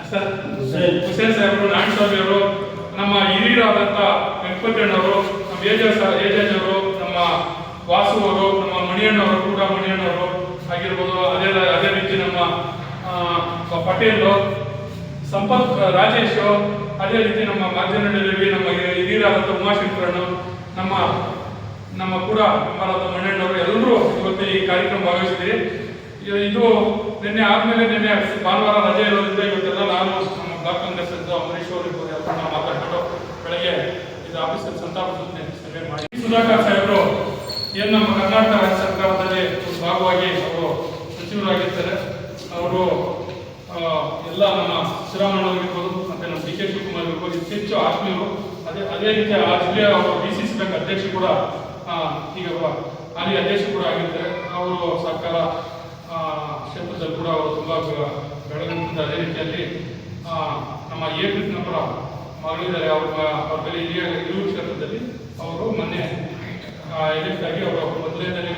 ಹುಸೇನ್ ಸಾಹೇಬರು, ನಾರಾಯಣ ಸ್ವಾಮಿ ಅವರು, ನಮ್ಮ ಹಿರಿಯರಾದಂಥ ವೆಂಕಟಣ್ಣವರು, ನಮ್ಮ ಏಜೇಜ್ ಅವರು, ನಮ್ಮ ವಾಸು ಅವರು, ನಮ್ಮ ಮಣಿಯಣ್ಣವರು, ಕೂಡ ಮಣಿಯಣ್ಣವರು ಆಗಿರ್ಬೋದು. ಅದೇ ರೀತಿ ನಮ್ಮ ಪಟೇಲ್, ಸಂಪತ್ ರಾಜೇಶ್, ಅದೇ ರೀತಿ ನಮ್ಮ ಮಾಧ್ಯಮದಲ್ಲಿ ನಮ್ಮ ಹಿರಿಯರಾದಂಥ ಉಮಾಶಂಕರಣ್ಣ, ನಮ್ಮ ಕೂಡ ನಮ್ಮರಾದ ಮಣ್ಣಣ್ಣವರು ಎಲ್ಲರೂ ಇವತ್ತು ಈ ಕಾರ್ಯಕ್ರಮ ಭಾಗವಹಿಸಿದ್ದೀರಿ. ಇದು ನಿನ್ನೆ ಆದಮೇಲೆ ನಿನ್ನೆ ಭಾನುವಾರ ರಜೆ ಇರೋದ್ರಿಂದ ಇವತ್ತೆಲ್ಲ ನಾನು ನಮ್ಮ ಬ್ಲಾಕ್ ಕಾಂಗ್ರೆಸ್ ಅಮರೀಶ್ ಅವರು ಎಲ್ಲ ಮಾತಾಡ್ಕೊಂಡು ಬೆಳಗ್ಗೆ ಇದು ಆಫೀಸಲ್ಲಿ ಸಂತಾಪ ಸಭೆ ಮಾಡಿ ಸುಧಾಕರ್ ಸಾಹೇಬರು ಏನು ನಮ್ಮ ಕರ್ನಾಟಕ ರಾಜ್ಯ ಸರ್ಕಾರದಲ್ಲಿ ಭಾಗವಾಗಿ ಅವರು ಸಚಿವರಾಗಿರ್ತಾರೆ. ಅವರು ಎಲ್ಲ ನಮ್ಮ ಶ್ರೀರಾಮಣ್ಣವರಿರ್ಬೋದು ಮತ್ತು ನಮ್ಮ ಡಿ ಕೆ ಶಿವಕುಮಾರ್ ಇರ್ಬೋದು ಹೆಚ್ಚು ಆತ್ಮೀಯರು. ಅದೇ ರೀತಿ ಆ ಜಿಲ್ಲೆಯ ಅವರು DCC ಬ್ಯಾಂಕ್ ಅಧ್ಯಕ್ಷ ಕೂಡ ಈಗ ಹಾಲಿ ಅಧ್ಯಕ್ಷ ಕೂಡ ಆಗಿರ್ತಾರೆ. ಅವರು ಸರ್ಕಾರ ಕ್ಷೇತ್ರದಲ್ಲಿ ಕೂಡ ಅವರು ತುಂಬ ಬೆಳಗುತ್ತಿದ್ದಾರೆ. ಅದೇ ರೀತಿಯಲ್ಲಿ ನಮ್ಮ ಕೃಷ್ಣಪ್ಪರ ಮಗಳಿದ್ದಾರೆ, ಅವ್ರ ಮೇಲೆ ಹಿರಿಯೂರು ಕ್ಷೇತ್ರದಲ್ಲಿ ಅವರು ಮೊನ್ನೆ ಎಲೆಕ್ಟ್ ಆಗಿ ಅವರು ಮೊದಲನೇದಲ್ಲಿ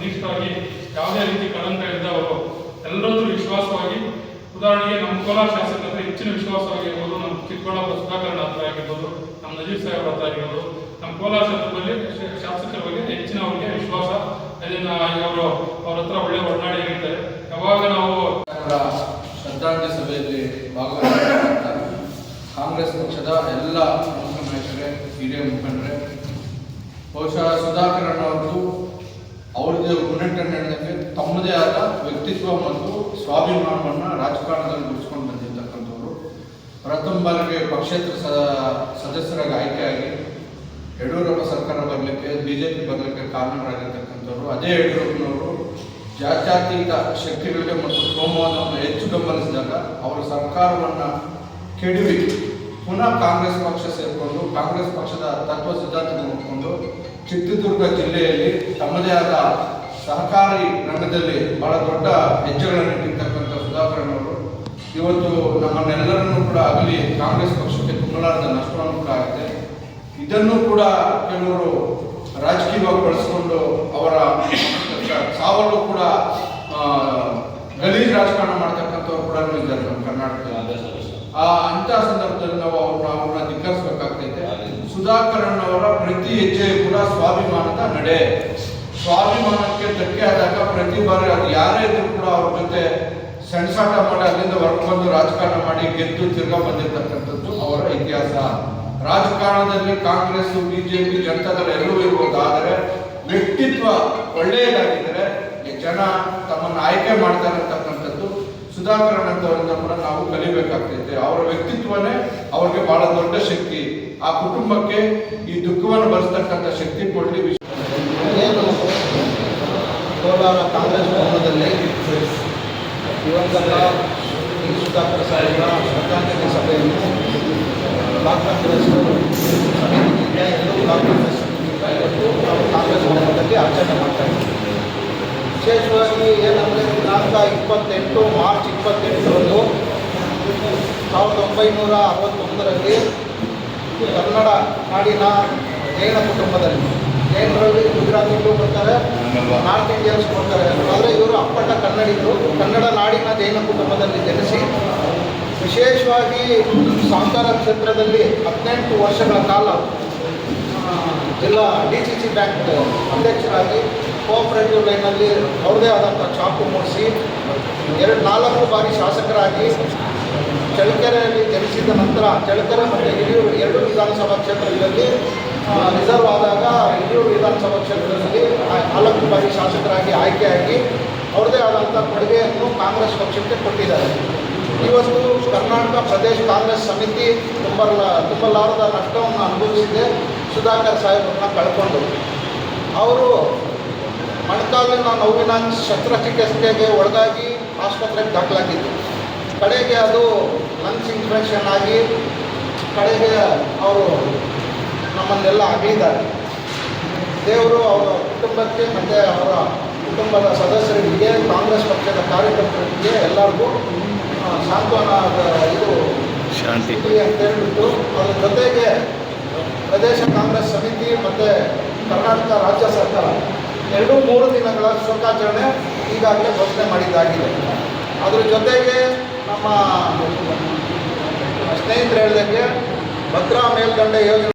ನಿಷ್ಠರಾಗಿ ಯಾವುದೇ ರೀತಿ ಕಳಂಕ ಇಲ್ಲದೆ ಅವರು ಎಲ್ಲರದ್ದು ವಿಶ್ವಾಸವಾಗಿ, ಉದಾಹರಣೆಗೆ ನಮ್ಮ ಕೋಲಾರ ಶಾಸಕರ ಹೆಚ್ಚಿನ ವಿಶ್ವಾಸವಾಗಿರ್ಬೋದು, ನಮ್ಮ ಚಿಕ್ಕಬಳ್ಳಾಪುರ ಸುಧಾಕರ್ ಹತ್ರ ಆಗಿರ್ಬೋದು, ನಮ್ಮ ನಜೀರ್ ಸಾಹೇಬ್ ಹತ್ರ ಆಗಿರ್ಬೋದು, ನಮ್ಮ ಕೋಲಾರ ಕ್ಷೇತ್ರದಲ್ಲಿ ಶಾಸಕರ ಬಗ್ಗೆ ಹೆಚ್ಚಿನ ಅವರಿಗೆ ವಿಶ್ವಾಸ. ಅದನ್ನು ಅವರು ಅವ್ರ ಹತ್ರ ಒಳ್ಳೆ ಒಡನಾಡಿ ಇರ್ತಾರೆ. ಯಾವಾಗ ನಾವು ಶ್ರದ್ಧಾಂಜಲಿ ಸಭೆಯಲ್ಲಿ ಭಾಗವಹಿಸಿದ್ದಾರೆ ಕಾಂಗ್ರೆಸ್ ಪಕ್ಷದ ಎಲ್ಲ ಪ್ರಮುಖ ನಾಯಕರೇ, ಹಿರಿಯ ಮುಖಂಡರೇ, ಬಹುಶಃ ಸುಧಾಕರ್ ಅವರದ್ದು ಅವರದೇ ಉನ್ನತ ನಡೆದಂತೆ ತಮ್ಮದೇ ಆದ ವ್ಯಕ್ತಿತ್ವ ಮತ್ತು ಸ್ವಾಭಿಮಾನವನ್ನು ರಾಜಕಾರಣದಲ್ಲಿ ಗುರುತಿಸ್ಕೊಂಡು ಬಂದಿರ್ತಕ್ಕಂಥವ್ರು. ಪ್ರಥಮ ಬಾರಿಗೆ ಪಕ್ಷೇತರ ಸದಸ್ಯರಾಗಿ ಆಯ್ಕೆಯಾಗಿ ಯಡಿಯೂರಪ್ಪ ಸರ್ಕಾರ ಬರಲಿಕ್ಕೆ, BJP ಬರಲಿಕ್ಕೆ ಕಾರಣರಾಗಿರ್ತಕ್ಕಂಥವ್ರು. ಅದೇ ಯಡಿಯೂರಪ್ಪನವರು ಜಾತ್ಯತೀತ ಶಕ್ತಿಗಳಿಗೆ ಮತ್ತು ಕೋಮುವಾದವನ್ನು ಹೆಚ್ಚು ಗಮನಿಸಿದಾಗ ಅವರ ಸರ್ಕಾರವನ್ನು ಕೆಡವಿ ಪುನಃ ಕಾಂಗ್ರೆಸ್ ಪಕ್ಷ ಸೇರಿಕೊಂಡು ಕಾಂಗ್ರೆಸ್ ಪಕ್ಷದ ತತ್ವ ಸಿದ್ಧಾಂತವನ್ನು ನೋಡಿಕೊಂಡು ಚಿತ್ರದುರ್ಗ ಜಿಲ್ಲೆಯಲ್ಲಿ ತಮ್ಮದೇ ಆದ ಸಹಕಾರಿ ರಂಗದಲ್ಲಿ ಬಹಳ ದೊಡ್ಡ ಹೆಜ್ಜೆಗಳನ್ನು ಇಟ್ಟಿರ್ತಕ್ಕಂಥ ಸುಧಾಕರಣ್ಣವರು ಇವತ್ತು ನಮ್ಮನ್ನೆಲ್ಲರನ್ನೂ ಕೂಡ ಆಗಲಿ ಕಾಂಗ್ರೆಸ್ ಪಕ್ಷಕ್ಕೆ ತುಂಬಲಾರದ ನಷ್ಟವನ್ನು ಕೂಡ ಆಗಿದೆ. ಇದನ್ನು ಕೂಡ ಕೆಲವರು ರಾಜಕೀಯವಾಗಿ ಬಳಸಿಕೊಂಡು ಅವರ ಸಾವಲ್ಲೂ ಕೂಡ ಗಲೀಜ್ ರಾಜಕಾರಣ ಮಾಡ್ತಕ್ಕಂಥವ್ರು ಕೂಡ ಇದ್ದಾರೆ ನಮ್ಮ ಕರ್ನಾಟಕದಲ್ಲಿ. ಅಂಥ ಸಂದರ್ಭದಲ್ಲಿ ನಾವು ಅವ್ರನ್ನ ಧಿಕ್ಕರಿಸಬೇಕಾಗ್ತೈತೆ. ಸುಧಾಕರಣ್ಣವರ ಪ್ರತಿ ಹೆಜ್ಜೆ ಕೂಡ ಸ್ವಾಭಿಮಾನದ ನಡೆ. ಸ್ವಾಭಿಮಾನಕ್ಕೆ ಧಕ್ಕೆ ಆದಾಗ ಪ್ರತಿ ಬಾರಿ ಅದು ಯಾರೇ ಇದ್ರೂ ಕೂಡ ಅವ್ರ ಜೊತೆ ಸೆಣಸಾಟ ಮಾಡಿ ಅಲ್ಲಿಂದ ಹೊರಬಂದು ರಾಜಕಾರಣ ಮಾಡಿ ಗೆದ್ದು ತಿರ್ಗಾ ಬಂದಿರತಕ್ಕಂಥದ್ದು ಅವರ ಇತಿಹಾಸ. ರಾಜಕಾರಣದಲ್ಲಿ ಕಾಂಗ್ರೆಸ್, BJP, ಜನತಾದಳ ಎಲ್ಲವೂ ಇರ್ಬೋದು. ಆದರೆ ವ್ಯಕ್ತಿತ್ವ ಒಳ್ಳೆಯದಾಗಿದ್ದರೆ ಜನ ತಮ್ಮನ್ನು ಆಯ್ಕೆ ಮಾಡ್ತಾರೆ ಅಂತಕ್ಕಂಥದ್ದು ಸುಧಾಕರಣ್ಣ ಅಂತವರಿಂದ ಕೂಡ ನಾವು ಕಲಿಬೇಕಾಗ್ತೈತೆ. ಅವರ ವ್ಯಕ್ತಿತ್ವನೇ ಅವ್ರಿಗೆ ಬಹಳ ದೊಡ್ಡ ಶಕ್ತಿ. ಆ ಕುಟುಂಬಕ್ಕೆ ಈ ದುಃಖವನ್ನು ಭರಿಸ್ತಕ್ಕಂಥ ಶಕ್ತಿ ಕೊಡಲಿ. ಕೋಲಾರ ಕಾಂಗ್ರೆಸ್ ಭವನದಲ್ಲಿ ದಿವಂಗತ ಸುಧಾಕರ್ ಸಾಹೇಬರ ಶ್ರದ್ಧಾಂಜಲಿ ಸಭೆಯನ್ನು ಬ್ಲಾಕ್ ಕಾಂಗ್ರೆಸ್ ಸಮಿತಿಯಿಂದ ಎಲ್ಲರೂ ಬ್ಲಾಕ್ ಕಾಂಗ್ರೆಸ್ ಇವತ್ತು ನಾವು ಕಾಂಗ್ರೆಸ್ ಭವನದಲ್ಲಿ ಆಚರಣೆ ಮಾಡ್ತಾ ಇದ್ದೀವಿ. ವಿಶೇಷವಾಗಿ ಏನಂದರೆ ದಿನಾಂಕ 28 ಮಾರ್ಚ್ 28ರಂದು 1961ರಲ್ಲಿ ಕನ್ನಡ ನಾಡಿನ ಜೈನ ಕುಟುಂಬದಲ್ಲಿ, ಜೈನರಲ್ಲಿ ಗುಜರಾತಿಗಳು ಬರ್ತಾರೆ, ನಾರ್ತ್ ಇಂಡಿಯನ್ಸ್ ಬರ್ತಾರೆ, ಆದರೆ ಇವರು ಅಪ್ಪಟ ಕನ್ನಡಿಗರು. ಕನ್ನಡ ನಾಡಿನ ಜೈನ ಕುಟುಂಬದಲ್ಲಿ ಜನಿಸಿ ವಿಶೇಷವಾಗಿ ಸಹಕಾರ ಕ್ಷೇತ್ರದಲ್ಲಿ 18 ವರ್ಷಗಳ ಕಾಲ ಜಿಲ್ಲಾ DCC ಬ್ಯಾಂಕ್ ಅಧ್ಯಕ್ಷರಾಗಿ ಕೋಆಪರೇಟಿವ್ ಲೈನಲ್ಲಿ ಅವ್ರದೇ ಆದಂಥ ಛಾಪು ಮೂಡಿಸಿ 4 ಬಾರಿ ಶಾಸಕರಾಗಿ ಚಳ್ಳಕೆರೆಯಲ್ಲಿ ಜನಿಸಿದ ನಂತರ ಚಳ್ಳಕೆರೆ ಮತ್ತು ಹಿರಿಯೂರು 2 ವಿಧಾನಸಭಾ ಕ್ಷೇತ್ರಗಳಲ್ಲಿ ರಿಸರ್ವ್ ಆದಾಗ ಹಿರಿಯೂರು ವಿಧಾನಸಭಾ ಕ್ಷೇತ್ರದಲ್ಲಿ 4 ಬಾರಿ ಶಾಸಕರಾಗಿ ಆಯ್ಕೆಯಾಗಿ ಅವ್ರದೇ ಆದಂಥ ಕೊಡುಗೆಯನ್ನು ಕಾಂಗ್ರೆಸ್ ಪಕ್ಷಕ್ಕೆ ಕೊಟ್ಟಿದ್ದಾರೆ. ಇವತ್ತು ಕರ್ನಾಟಕ ಪ್ರದೇಶ ಕಾಂಗ್ರೆಸ್ ಸಮಿತಿ ತುಂಬಲಾರದ ನಷ್ಟವನ್ನು ಅನುಭವಿಸಿದೆ. ಸುಧಾಕರ್ ಸಾಹೇಬರನ್ನ ಕಳ್ಕೊಂಡು ಅವರು ಮೊಣಕಾಲಿನ ನೋವಿನ ಶಸ್ತ್ರಚಿಕಿತ್ಸೆಗೆ ಒಳಗಾಗಿ ಆಸ್ಪತ್ರೆಗೆ ದಾಖಲಾಗಿದ್ದು, ಕಡೆಗೆ ಅದು ಲಂಗ್ಸ್ ಇನ್ಫೆಕ್ಷನ್ ಆಗಿ ಕಡೆಗೆ ಅವರು ನಮ್ಮನ್ನೆಲ್ಲ ಅಗಲಿದ್ದಾರೆ. ದೇವರು ಅವರ ಕುಟುಂಬಕ್ಕೆ ಮತ್ತು ಅವರ ಕುಟುಂಬದ ಸದಸ್ಯರಿಗೆ, ಕಾಂಗ್ರೆಸ್ ಪಕ್ಷದ ಕಾರ್ಯಕರ್ತರಿಗೆ ಎಲ್ಲರಿಗೂ ಸಾಂತ್ವನ ಇದು ಶಾಂತಿ ಅಂತ ಹೇಳ್ಬಿಟ್ಟು ಅದರ ಜೊತೆಗೆ ಪ್ರದೇಶ ಕಾಂಗ್ರೆಸ್ ಸಮಿತಿ ಮತ್ತು ಕರ್ನಾಟಕ ರಾಜ್ಯ ಸರ್ಕಾರ 2-3 ದಿನಗಳ ಶೋಕಾಚರಣೆ ಈಗಾಗಲೇ ಘೋಷಣೆ ಮಾಡಿದ್ದಾಗಿದೆ. ಅದರ ಜೊತೆಗೆ ನಮ್ಮ ಸ್ನೇಹಿತರು ಹೇಳ್ದಂಗೆ ಭದ್ರಾ ಮೇಲ್ದಂಡೆ ಯೋಜನೆ